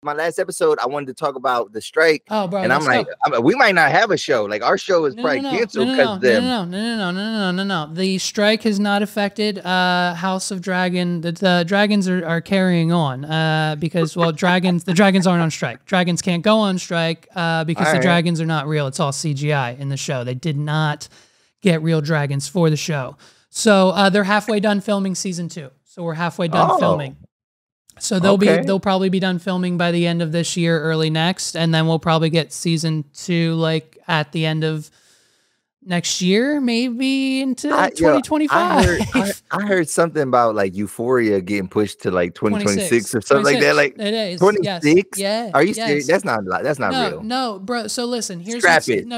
my last episode, I wanted to talk about the strike. Oh, bro, and I'm like, we might not have a show. Like our show is probably canceled because no. The strike has not affected House of Dragon. The dragons are carrying on because the dragons aren't on strike. Dragons can't go on strike because the dragons are not real. It's all CGI in the show. They did not get real dragons for the show. So they're halfway done filming season 2. So we're halfway done filming. So they'll probably be done filming by the end of this year, early next, and then we'll probably get season 2 like at the end of next year, maybe into 2025. I heard something about like Euphoria getting pushed to like 2026 or something like that. Like it is 26. Yeah. Are you serious? That's not real. No, bro. So listen, here's what's happening.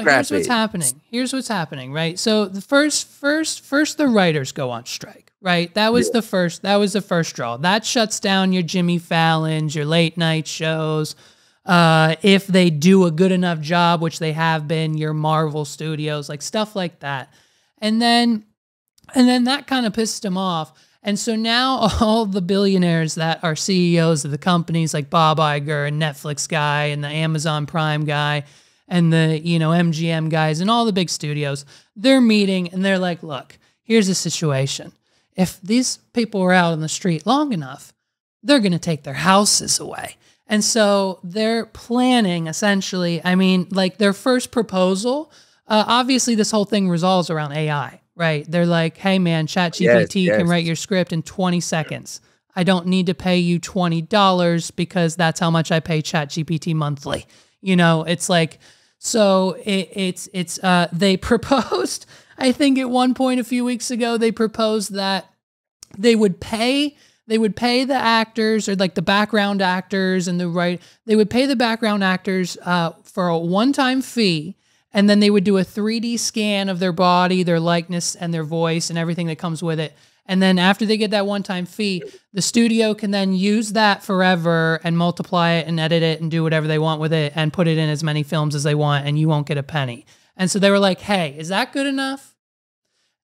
Here's what's happening, right? So the first the writers go on strike. Right, that was the first draw. That shuts down your Jimmy Fallons, your late night shows. If they do a good enough job, which they have been, your Marvel Studios, like stuff like that. And then that kind of pissed them off. And so now all the billionaires that are CEOs of the companies, like Bob Iger and Netflix guy and the Amazon Prime guy and the MGM guys and all the big studios, they're meeting and they're like, look, here's the situation. If these people are out on the street long enough, they're going to take their houses away. And so they're planning, essentially, I mean, like their first proposal, obviously this whole thing resolves around AI, right? They're like, hey man, ChatGPT can write your script in 20 seconds. I don't need to pay you $20 because that's how much I pay ChatGPT monthly. It's like, so they proposed, I think at one point a few weeks ago, they proposed that they would pay the actors or like the background actors and they would pay the background actors for a one-time fee, and then they would do a 3D scan of their body, their likeness, and their voice and everything that comes with it. And then after they get that one-time fee, the studio can then use that forever and multiply it and edit it and do whatever they want with it and put it in as many films as they want, and you won't get a penny. And so they were like, hey, is that good enough?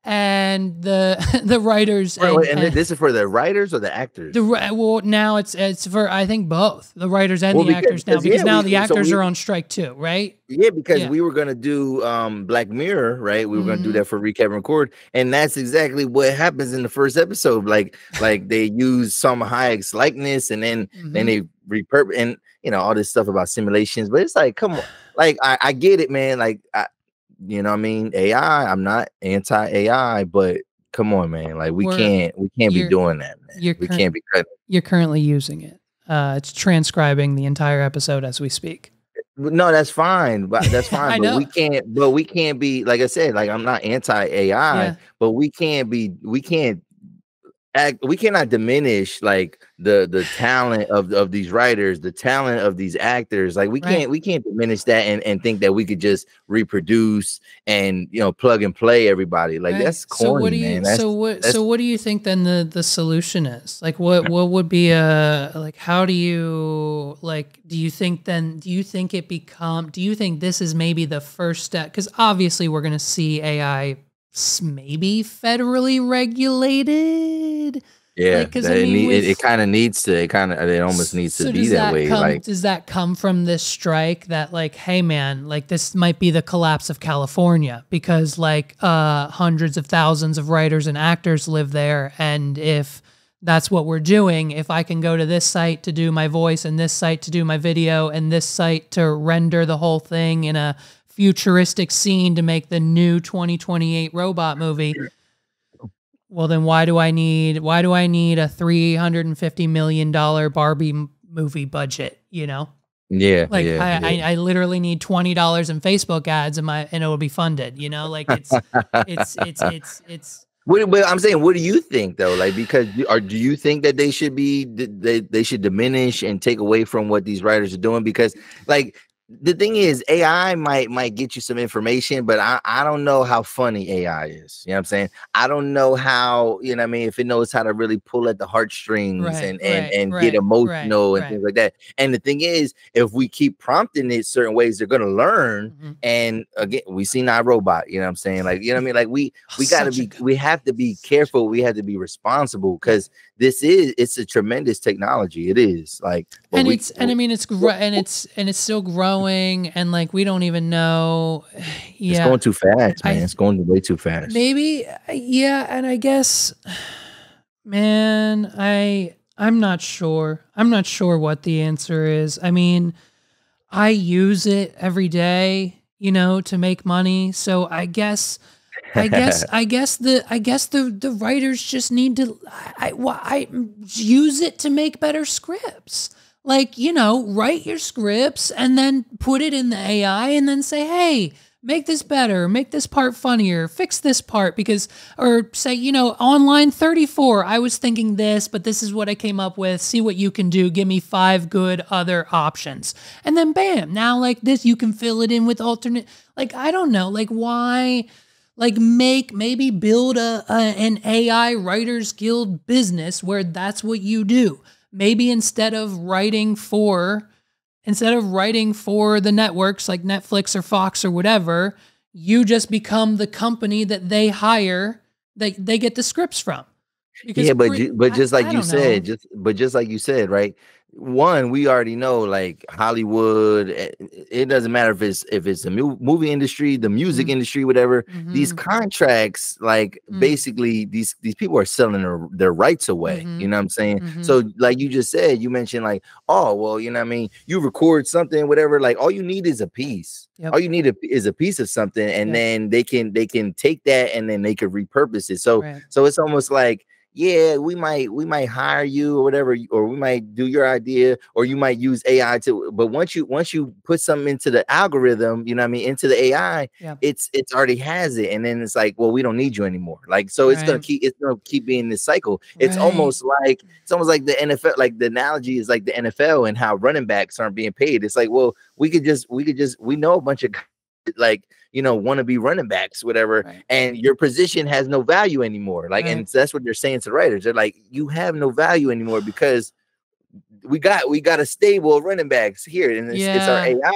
And the writers and this is for the writers or the actors? Well, now it's for, I think, both the writers and the actors now, because now the actors are on strike too, right? Yeah, because we were gonna do Black Mirror, right? We were gonna do that for Recap and Record, and that's exactly what happens in the first episode. Like they use Salma Hayek's likeness, and then they repurpose and all this stuff about simulations. But it's like, come on, like I get it, man. Like you know what I mean? AI, I'm not anti-AI, but come on, man. Like we can't be doing that, man. We can't be cutting. You're currently using it. It's transcribing the entire episode as we speak. No, that's fine. But that's fine. But we can't be, like I said, like I'm not anti-AI, but we cannot diminish like the talent of these writers, the talent of these actors. Like we can't diminish that and think that we could just reproduce and plug and play everybody. Like that's corny, man. So what do you think then the solution is? Like what would be how do you do you think this is maybe the first step? Because obviously we're gonna see AI maybe federally regulated. Yeah, it kind of needs to. It almost needs to be that way. Does that come from this strike that hey man, this might be the collapse of California because hundreds of thousands of writers and actors live there, and if that's what we're doing, if I can go to this site to do my voice and this site to do my video and this site to render the whole thing in a futuristic scene to make the new 2028 robot movie, well then why do I need a $350 million Barbie movie budget? I literally need $20 in Facebook ads and it will be funded. It's But I'm saying, what do you think though? Because do you think that they should diminish and take away from what these writers are doing? Because the thing is, AI might get you some information, but I don't know how funny AI is. You know what I'm saying? I don't know how, you know what I mean, if it knows how to really pull at the heartstrings and get emotional and things like that. And the thing is, if we keep prompting it certain ways, they're gonna learn. And again, we seen our robot, you know what I'm saying? Like, you know what I mean? Like we have to be careful, we have to be responsible, because it's a tremendous technology. It is like, it's still growing, and like we don't even know. It's going too fast, man. It's going way too fast. Maybe, and I guess, man, I'm not sure. I'm not sure what the answer is. I mean, I use it every day, you know, to make money. So I guess the writers just need to I use it to make better scripts. Like, you know, write your scripts and then put it in the AI and then say, hey, make this better, make this part funnier, fix this part, because, or say, you know, on line 34, I was thinking this, but this is what I came up with. See what you can do. Give me 5 good other options. And then bam, now like this, you can fill it in with alternate, like, I don't know, like why, like maybe build an AI Writers Guild business where that's what you do. Maybe instead of writing for the networks like Netflix or Fox or whatever, you just become the company that they hire, they get the scripts from. Because just like you said, right? One, we already know, like Hollywood, it doesn't matter if it's a movie industry, the music industry, whatever. These contracts, like basically these people are selling their rights away. You know what I'm saying? So like you just said, you mentioned like, oh, well, you know what I mean? You record something, whatever, like all you need is a piece. All you need is a piece of something, and then they can take that and then they could repurpose it. So it's almost like, yeah, we might hire you or whatever, or we might do your idea, or you might use AI to. But once you put something into the algorithm, you know what I mean, into the AI, it's already has it, and then it's like, well, we don't need you anymore. Like, so it's gonna keep being this cycle. It's almost like the NFL. Like the analogy is like the NFL and how running backs aren't being paid. It's like, well, we know a bunch of like, you know, want to be running backs, whatever, and your position has no value anymore. Like, and that's what they're saying to the writers. They're like, you have no value anymore because we got a stable of running backs here, and it's our AI